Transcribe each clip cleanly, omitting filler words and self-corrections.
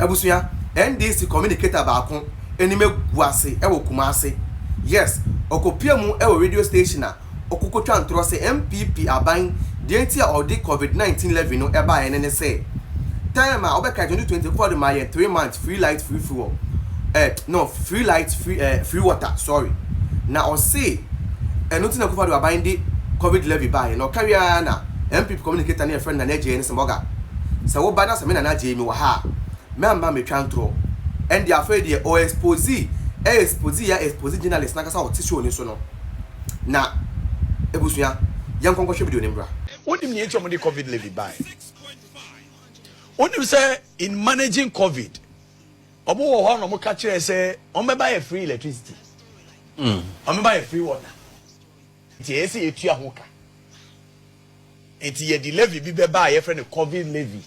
Ebusuya NDC Communicator baako enime guase ewo Kumase. Yes, okopia mu ewo radio station a okokotwa ntro se NPP aban de entia odi COVID-19 levy no eba ene ne say. Time a obeka 2024 de my 3 months free light free fuel. No, free light free water, sorry. Na o say enotin akufado aban de COVID levy buy no carry na NPP Communicator na friend na Agyei ne semoga. Se wo ba na se me na Agyei mi wa ha. Me amba me twantro. And the affair the xpose journalist na kasa o tisho ni so no. Na ebusuya yankon kwhwe video nimbra. Wonim ne eto mo de COVID levy buy. Wonim say in managing COVID obo wo ho no mo ka kire say on be buy free electricity. On be buy free water. Ti ese etua ho ka. Enti ye the levy bi be buy ye friend COVID levy.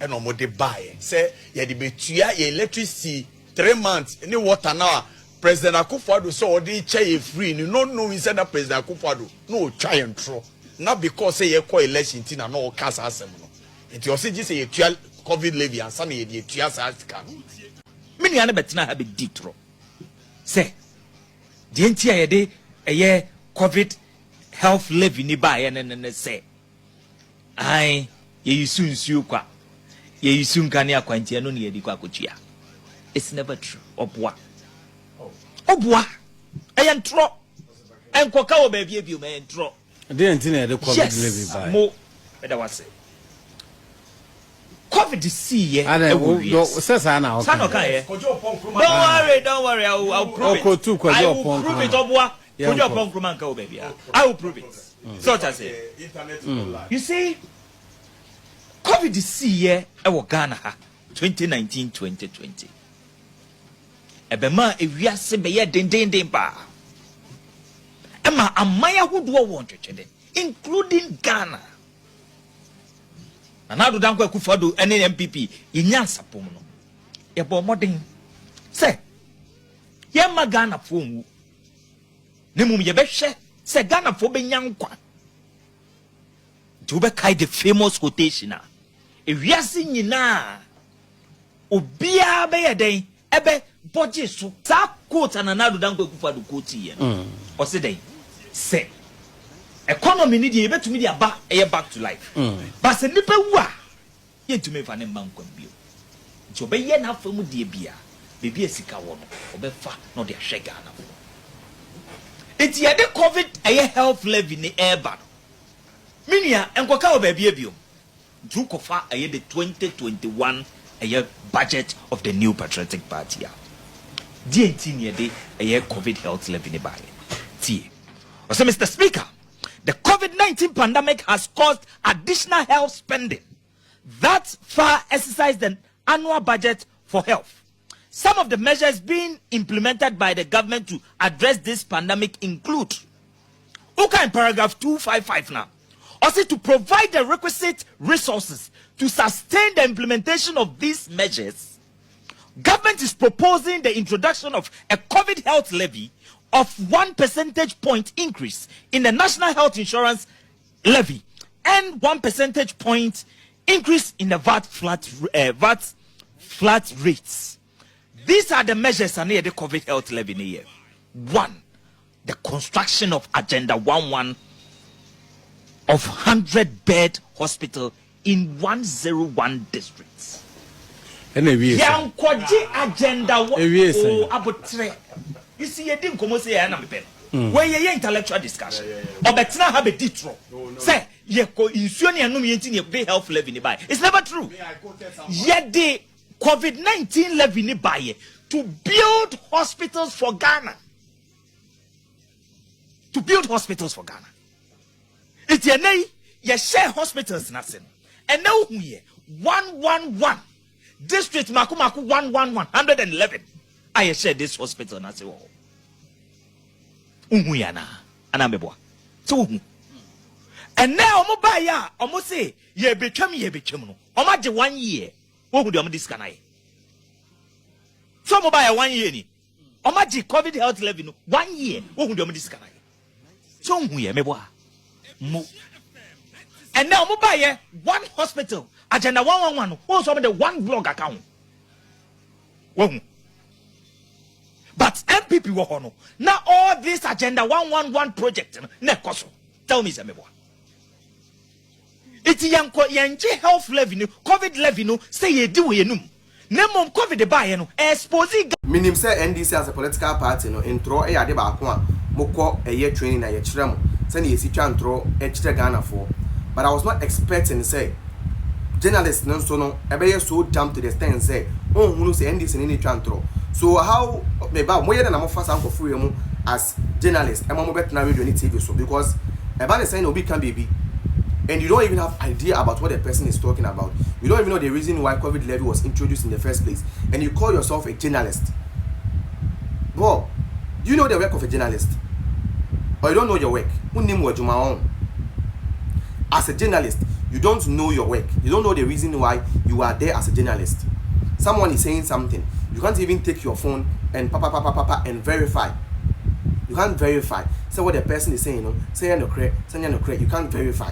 And no more de buy. Say ye the betua ye electricity 3 months any water now. President Akufo-Addo so odi che free no inside that President Akufo-Addo no try and throw. Not because say ye call election tin na no cast asem no. It you say just say ye tua COVID levy and some ye tua sasika. Many ane betina ha be ditro. Say the entire ye de COVID health levy ni buy and say ai ye sunsu kwa ye yusun kani akwantia no ne yedi kwa kotua. It's never true. Obwa ayantro enkoka wo ba bia me entro dey entina de COVID levy by mo beda wase COVID see ye sesa na okay don't worry I'll prove it. I will prove it obwa kojo pon kroma nka wo ba bia I will prove it. So I say you see COVID see ye e wo Ghana ha 2019-2020 ebema ewiase be ye dendenden ba ema amaya hudo wo ntwetwede including Ghana anado danko Akufo-Addo ene NPP inyansapom no ye bo modern se ye ma Ghana fo nwu ne mum ye be hwe se Ghana fo be nyankwa do be kai the famous quotation a ewiase nyina obia be ye den ebe budget so sa quote ananado danko Akufo-Addo quote ye no o se den say economy ni dey betumi dey aba back to life but se nipa wu a ye ntumi fa ne mankwam bio nti obeye na afamu dey bia bebi esika wo no obefa no dey hwe Ghana fo enti ye de COVID health levy ni eba minia enkoka wo ba bia bio ntu kofa the 2021 budget of the New Patriotic Party. D18 yede COVID health levy ni baye. Tie. So Mr. Speaker, the COVID-19 pandemic has caused additional health spending that far exceeds the annual budget for health. Some of the measures being implemented by the government to address this pandemic include in paragraph 255 now. Also to provide the requisite resources to sustain the implementation of these measures, government is proposing the introduction of a COVID health levy of 1 percentage point increase in the national health insurance levy and 1 percentage point increase in the VAT flat rates. These are the measures under the COVID health levy in a year. 1. The construction of Agenda 11 of 100-bed hospital in 101 districts. Yang kwaji agenda abotre. You see, you didn't come say na me where ye intellectual discussion. Obetna have a ditro. Say ye ko insuo ne anum yenti ne pay health levy ni buy. It's never true. Ye the COVID-19 levy ni buy to build hospitals for Ghana. To build hospitals for Ghana. It's ye nay ye share hospitals nothing. And now we 111 district maku 111 I share this hospital na say wo unhu ya na anambeboa so and now omo buy ya omo say ye betwam no omo je 1 year wo hu de omo dis kana ye so omo buy 1 year ni omo je COVID health levy no 1 year wo hu de omo dis kana ye so unhu ya meboa mo And now mobile one hospital agenda 111 also the one blog account. But MPP wo now all this agenda 111 project na koso. Tell me Semebo. It's yanko health levy no COVID levy no say ye do we num. Nemo COVID buy no expose minim say NDC as a political party no intro e ade ba ko a mokọ eye training na ye kire mo say na ye si twa intro e kire Ghana for. But I was not expecting say journalists no so no ebe ye so dumb to the extent say on hunu say NDC ni twa intro. So how me ba mo ye na mo fa sanko fu ye mu as journalists e mo bet na radio ni TV so because eba ne say na obi can baby and you don't even have idea about what the person is talking about. You don't even know the reason why COVID levy was introduced in the first place, and you call yourself a journalist. Bro, do you know the work of a journalist? Or you don't know your work? As a journalist, you don't know your work. You don't know the reason why you are there as a journalist. Someone is saying something, you can't even take your phone and and verify. You can't verify. Say what the person is saying, say no correct, you can't verify.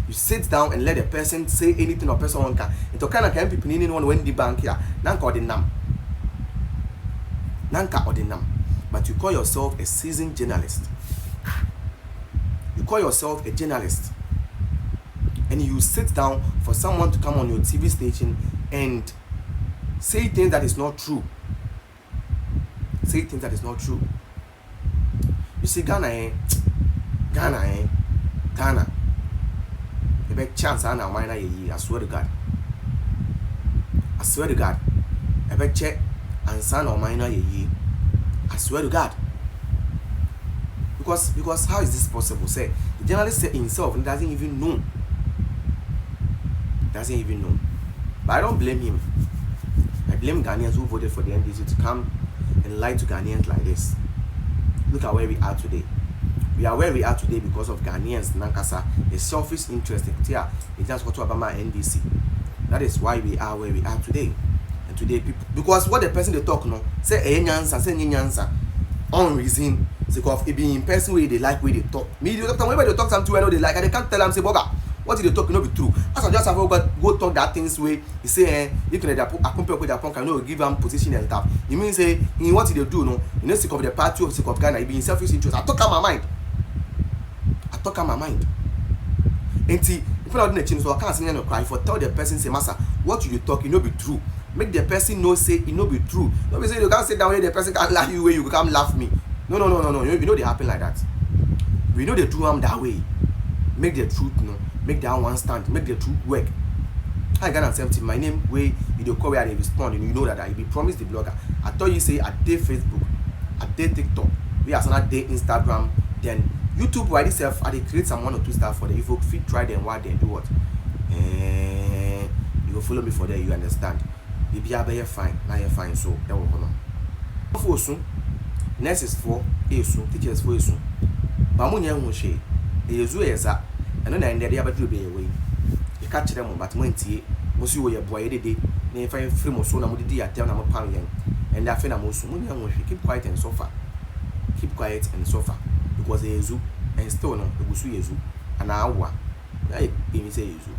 You sit down and let the person say anything or person one can. Into kind of people need one when the bank here. Nanka ordinam. But you call yourself a seasoned journalist. You call yourself a journalist. And you sit down for someone to come on your TV station and say things that is not true. Say things that is not true. You see Ghana. A big chance I swear to God. I swear to God. A big check and son or minor ye. I swear to God. Because how is this possible? Say the journalist said himself and doesn't even know. But I don't blame him. I blame Ghanaians who voted for the NDC to come and lie to Ghanaians like this. Look at where we are today. We are where we are today because of Ghanaians, Nankasa, a selfish interest. It just got to Obama NDC. That is why we are where we are today. And today, people, because what the person they talk no, say nyansa, on reason, because it being in person way they like way they talk. Me, whenever they talk something I know they like, and they can't tell them say, Boga, what did they talk? No be true. As I just have go talk that things way. You say, you can compare with that punk, I know give them position and stuff. You mean say, in what did they do? No, you know, sick of the party of sick of Ghana, it being selfish interest. I talk out my mind. And see, if I don't change, so I can't say no cry for tell the person say, Massa, what you talk, it no be true. Make the person know say it no be true. Don't be say you can't sit down here, the person can't laugh you where you come laugh me. No. You know they happen like that. We know they do them that way. Make the truth make that one stand, make the truth work. I got something. My name where you do call where they respond, and you know that I be promised the blogger. I thought you say I did Facebook, I did TikTok, we are not day Instagram, then YouTube why itself I create some 1 or 2 stuff for the if you fit try them what they do what. You go follow me for there, you understand. If you are fine, now you're fine, so that will come on. For soon, nurses for soon, teachers for soon. Bamunya Mushe, a Yezueza, and then the other do be away. You catch them, but Monty, Monsieur, your boy, day, name fine free so now the day I tell them a pound, and that fena most keep quiet and sofa. Keep quiet and sofa. Because a zoo and still no, the Busu Yezu, an hour. I say Yezu.